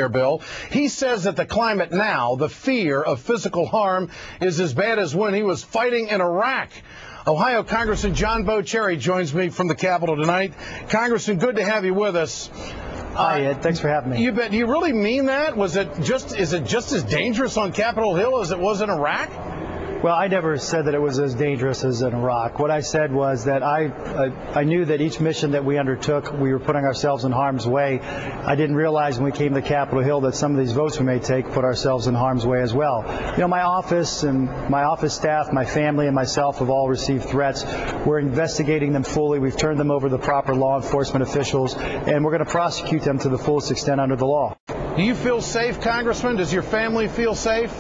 Bill. He says that the climate now, the fear of physical harm, is as bad as when he was fighting in Iraq. Ohio Congressman John Boccieri joins me from the Capitol tonight. Congressman, good to have you with us. Hi, Ed. Thanks for having me. You bet. Do you really mean that? Is it just as dangerous on Capitol Hill as it was in Iraq? Well, I never said that it was as dangerous as in Iraq. What I said was that I knew that each mission that we undertook, we were putting ourselves in harm's way. I didn't realize when we came to Capitol Hill that some of these votes we may take put ourselves in harm's way as well. You know, my office and my office staff, my family and myself have all received threats. We're investigating them fully. We've turned them over to the proper law enforcement officials, and we're going to prosecute them to the fullest extent under the law. Do you feel safe, Congressman? Does your family feel safe?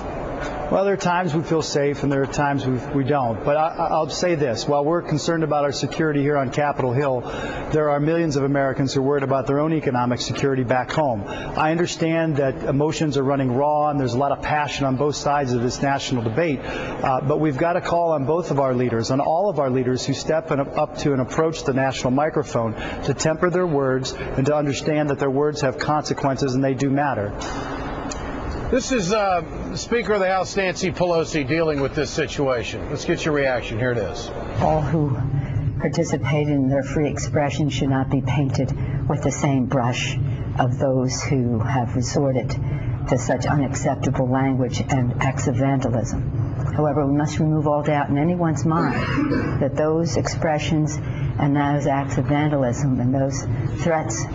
Well, there are times we feel safe and there are times we don't. But I'll say this. While we're concerned about our security here on Capitol Hill, there are millions of Americans who are worried about their own economic security back home. I understand that emotions are running raw and there's a lot of passion on both sides of this national debate. But we've got to call on both of our leaders, on all of our leaders who step up to and approach the national microphone, to temper their words and to understand that their words have consequences and they do matter. This is Speaker of the House Nancy Pelosi dealing with this situation. Let's get your reaction. Here it is. All who participate in their free expression should not be painted with the same brush of those who have resorted to such unacceptable language and acts of vandalism. However, we must remove all doubt in anyone's mind that those expressions and those acts of vandalism and those threats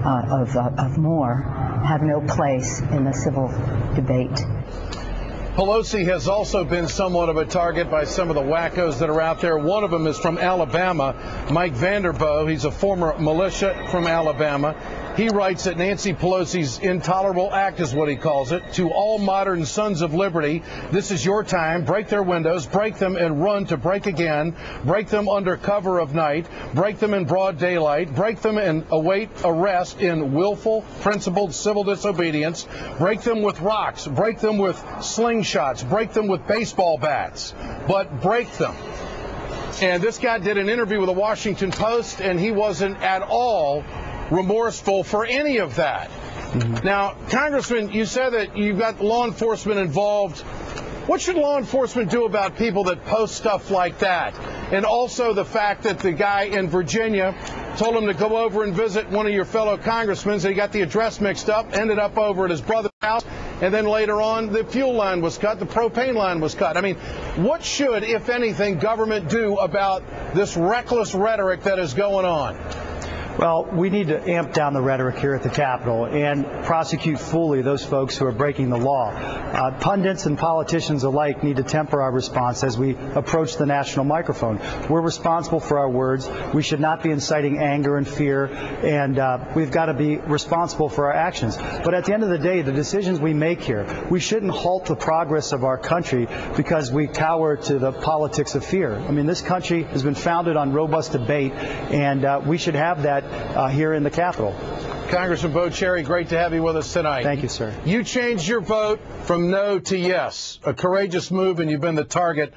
of more have no place in the civil debate. Pelosi has also been somewhat of a target by some of the wackos that are out there. One of them is from Alabama, Mike Vanderboe. He's a former militia from Alabama. He writes that Nancy Pelosi's intolerable act is what he calls it. To all modern sons of liberty, this is your time. Break their windows, break them and run to break again. Break them under cover of night. Break them in broad daylight. Break them and await arrest in willful, principled civil disobedience. Break them with rocks. Break them with slingshots. Break them with baseball bats. But break them. And this guy did an interview with the Washington Post, and he wasn't at all remorseful for any of that. Now, Congressman, you said that you've got law enforcement involved. What should law enforcement do about people that post stuff like that? And also the fact that the guy in Virginia told him to go over and visit one of your fellow congressmen, and he got the address mixed up, ended up over at his brother's house, and then later on the fuel line was cut, the propane line was cut. I mean, what should, if anything, government do about this reckless rhetoric that is going on? Well, we need to amp down the rhetoric here at the Capitol and prosecute fully those folks who are breaking the law. Pundits and politicians alike need to temper our response as we approach the national microphone. We're responsible for our words. We should not be inciting anger and fear, and we've got to be responsible for our actions. But at the end of the day, the decisions we make here, we shouldn't halt the progress of our country because we cower to the politics of fear. I mean, this country has been founded on robust debate, and we should have that here in the Capitol. Congressman Boccieri, great to have you with us tonight. Thank you, sir. You changed your vote from no to yes. A courageous move, and you've been the target